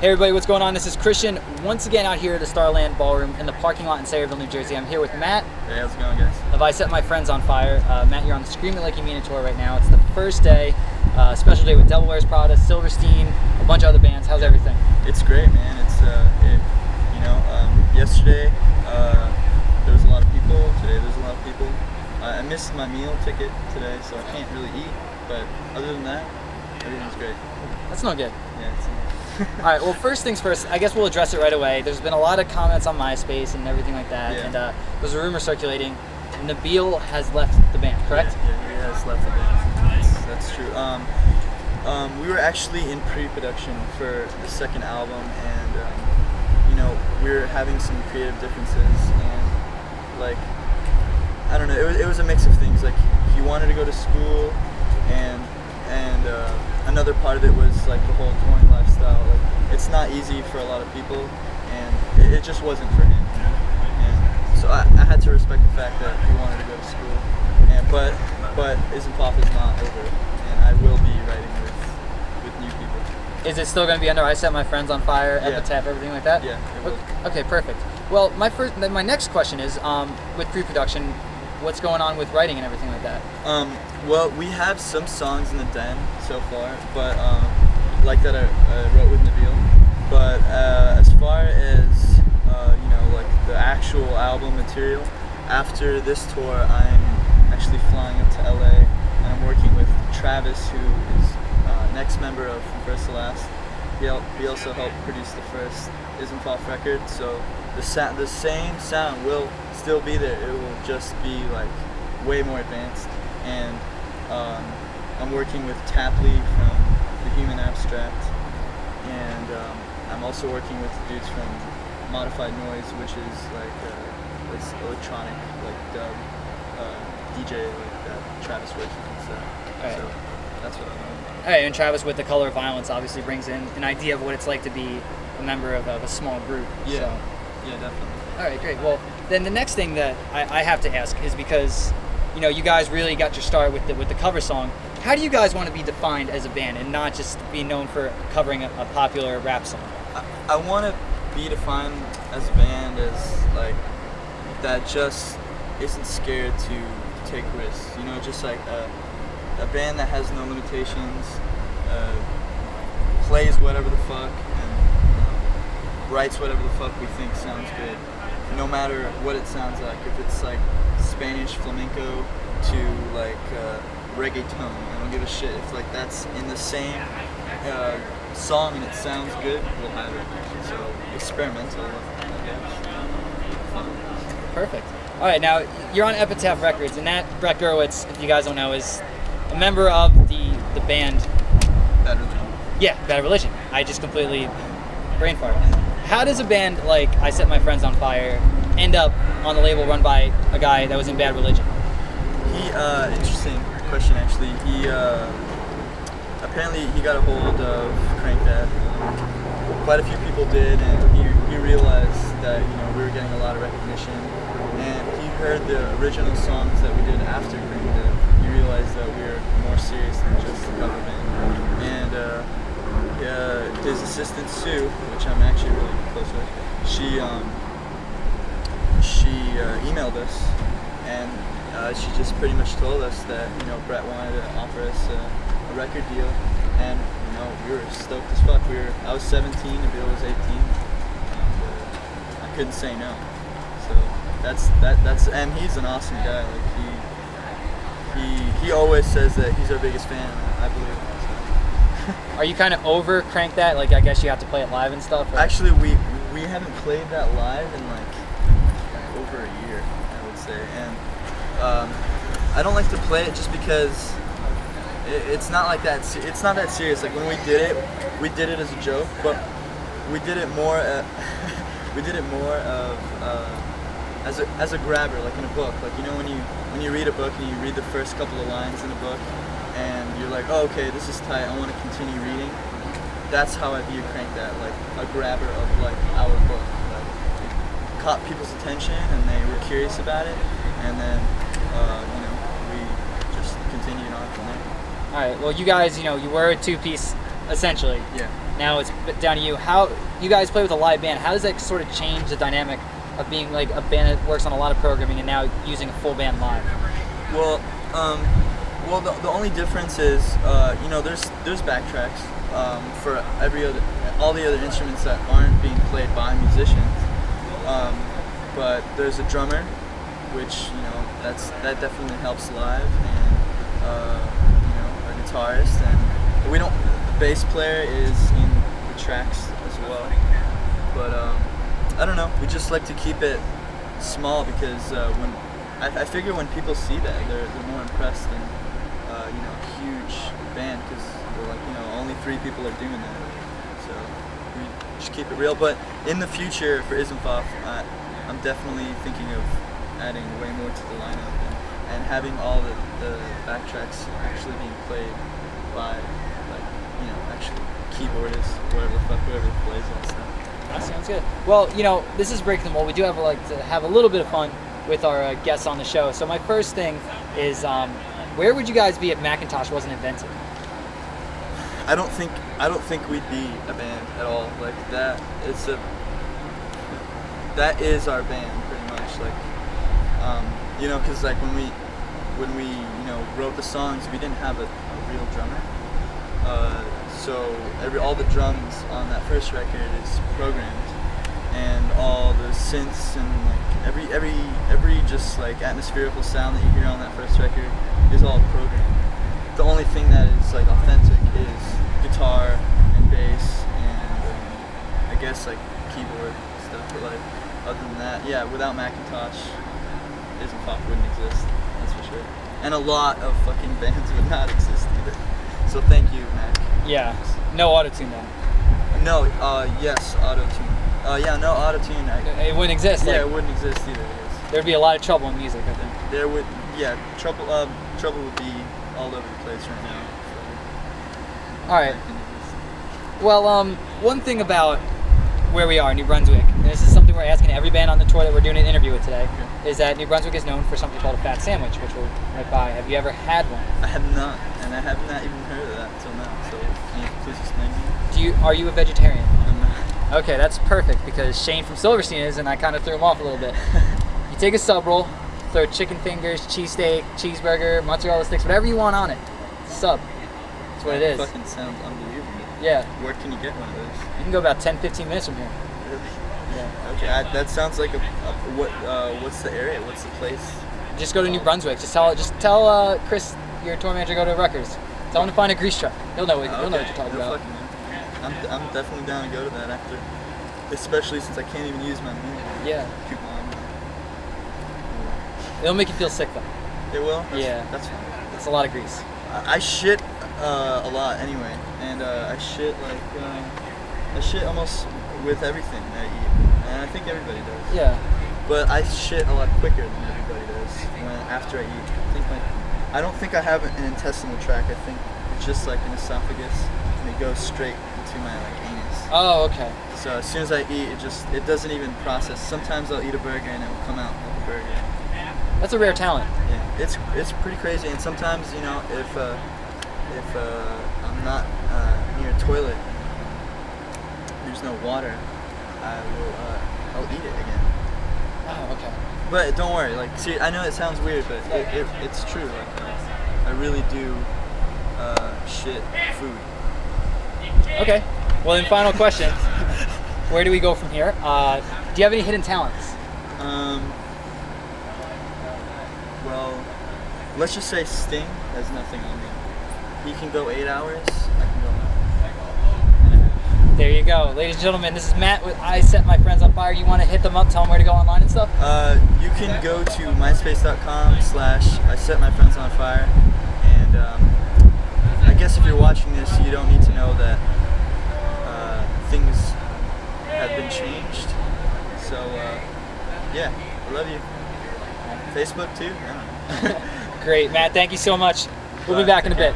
Hey everybody, what's going on? This is Christian, once again out here at the Starland Ballroom in the parking lot in Sayreville, New Jersey. I'm here with Matt. Hey, how's it going, guys? Of I Set My Friends on Fire. Matt, you're on the Scream It Like You Mean It tour right now. It's the first day, special day with Devil Wears Prada, Silverstein, a bunch of other bands. How's everything? It's great, man. It's yesterday there was a lot of people. Today there's a lot of people. I missed my meal ticket today, so I can't really eat. But other than that, everything's great. That's not good. Yeah, it's All right, well, first things first, I guess we'll address it right away. There's been a lot of comments on MySpace and everything like that, Yeah. and there's a rumor circulating. Nabeel has left the band, correct? Yeah, he has left the band. That's true. We were actually in pre-production for the second album, and we were having some creative differences, and I don't know, it was a mix of things. Like, he wanted to go to school, and another part of it was like the whole touring lifestyle. Like, it's not easy for a lot of people, and it just wasn't for him. And so I had to respect the fact that he wanted to go to school. And but Isn't Pop is not over, and I will be writing with new people. Is it still going to be under I Set My Friends on Fire, Yeah. Epitaph, everything like that? Yeah, it will. Okay, perfect. Well, my next question is, with pre-production, what's going on with writing and everything like that? Well, we have some songs in the den so far, but like that I wrote with Nabeel. But as far as like the actual album material, after this tour, I'm actually flying up to LA, and I'm working with Travis, who is next member of From First to Last. He also helped produce the first Isn't Pop record, so the same sound will still be there. It will just be like way more advanced. And I'm working with Tapley from The Human Abstract, and I'm also working with the dudes from Modified Noise, which is like this electronic dub DJ that Travis works with and stuff. Right. So that's what I'm doing. Hey, and Travis with The Color of Violence obviously brings in an idea of what it's like to be a member of a small group. Yeah, So. yeah, definitely. All right, great. Well, then the next thing that I have to ask is, because you guys really got your start with the cover song. How do you guys want to be defined as a band and not just be known for covering a popular rap song? I want to be defined as a band as like that just isn't scared to take risks. Just like a band that has no limitations, plays whatever the fuck, and writes whatever the fuck we think sounds good, no matter what it sounds like. If it's like Spanish flamenco to like reggaeton, I don't give a shit. If like that's in the same song and it sounds good, we'll have it. So experimental, I guess. Perfect. All right, now you're on Epitaph Records, and that Brett Gurewitz, if you guys don't know, is a member of the band. Bad Religion. Yeah, Bad Religion. I just completely brain farted. How does a band like I Set My Friends on Fire end up on the label run by a guy that was in Bad Religion? Interesting question, actually. He apparently he got a hold of Crank That. Quite a few people did, and he realized that we were getting a lot of recognition, and he heard the original songs that we did after Crank That. He realized that we were more serious than just a cover band, and his assistant Sue, which I'm actually really close with, she emailed us, and she just pretty much told us that Brett wanted to offer us a record deal, and we were stoked as fuck. I was 17, Nabeel was 18, and I couldn't say no. So that's and he's an awesome guy. Like he always says that he's our biggest fan, and I believe it. So. Are you kind of over Crank That? Like, I guess you have to play it live and stuff? Or? Actually, we haven't played that live in like over a year, I would say, and I don't like to play it just because it's not like that. It's not that serious. Like, when we did it as a joke, but we did it more. We did it more of as a grabber, like in a book. Like, when you read a book and you read the first couple of lines in a book, and you're like, oh, okay, this is tight, I want to continue reading. That's how I view Crank That, like a grabber of like our book. Like, it caught people's attention, and they were curious about it, and then we just continued on from there. All right, well, you guys, you were a two-piece, essentially. Yeah. Now it's down to you. How you guys play with a live band? How does that sort of change the dynamic of being like a band that works on a lot of programming and now using a full band live? Well, the only difference is, there's backtracks for all the other instruments that aren't being played by musicians. But there's a drummer, which that definitely helps live, and a guitarist, and we don't. The bass player is in the tracks as well. But I don't know. We just like to keep it small because when I figure when people see that, they're more impressed than a huge band, because they're like, only 3 people are doing that. So we just keep it real. But in the future for Ismfaf, I'm definitely thinking of adding way more to the lineup and having all the backtracks actually being played by actually keyboardists, whoever plays that stuff. That sounds good. Well, this is Breaking the Mold. We do have to have a little bit of fun with our guests on the show. So my first thing is, where would you guys be if Macintosh wasn't invented? I don't think we'd be a band at all. Like that, that is our band pretty much. Like, because like when we wrote the songs, we didn't have a real drummer. So all the drums on that first record is programmed, and all the synths and like every just like atmospherical sound that you hear on that first record is all programmed. The only thing that is like authentic is guitar and bass and I guess like keyboard stuff. But like other than that, yeah, without Macintosh, Ismfaf wouldn't exist. That's for sure. And a lot of fucking bands would not exist either. So thank you, Mac. Yeah. No autotune then. No. Yes, auto-tune. No auto-tune. It wouldn't exist. Yeah, it wouldn't exist either. Yes. There'd be a lot of trouble in music, I think. There would. Yeah, trouble. Trouble would be all over the place right now. So. All right. Well, one thing about where we are, New Brunswick, and this is something we're asking every band on the tour that we're doing an interview with today, is that New Brunswick is known for something called a fat sandwich, which we'll right by. Have you ever had one? I have not, and I have not even heard of that until now. So can you please explain to me? Are you a vegetarian? I'm not. Okay, that's perfect, because Shane from Silverstein is, and I kind of threw him off a little bit. You take a sub roll, throw chicken fingers, cheesesteak, cheeseburger, mozzarella sticks, whatever you want on it. Sub. That's what it is. Fucking sounds unbelievable. Yeah. Where can you get one of those? You can go about 10-15 minutes from here. Really? Yeah. Okay, that sounds like what's the area? What's the place? Just go to New Brunswick. Just tell Chris, your tour manager, go to Rutgers. Tell him to find a grease truck. He'll know what you're talking about. I'm definitely down to go to that after, especially since I can't even use my meal. Yeah. Coupon. It'll make you feel sick though. It will? That's fine. It's a lot of grease. I shit a lot anyway, and I shit almost with everything I eat, and I think everybody does. Yeah. But I shit a lot quicker than everybody does after I eat. I don't think I have an intestinal tract. I think it's just like an esophagus, and it goes straight into my anus. Oh, okay. So as soon as I eat, it doesn't even process. Sometimes I'll eat a burger and it will come out like a burger. That's a rare talent. Yeah, it's pretty crazy. And sometimes if I'm not near a toilet, there's no water, I'll eat it again. Oh, okay. But don't worry, like, see, I know it sounds weird, but it's true. Like, I really do shit food. Okay. Well, then, final question. Where do we go from here? Do you have any hidden talents? Well, let's just say Sting has nothing on me. He can go 8 hours, I can go 9. There you go. Ladies and gentlemen, this is Matt with I Set My Friends on Fire. You want to hit them up, tell them where to go online and stuff? You can go to myspace.com/I Set My Friends on Fire. And I guess if you're watching this, you don't need to know that things have been changed. So, yeah, I love you. Facebook too? Great, Matt. Thank you so much. We'll be back in a bit.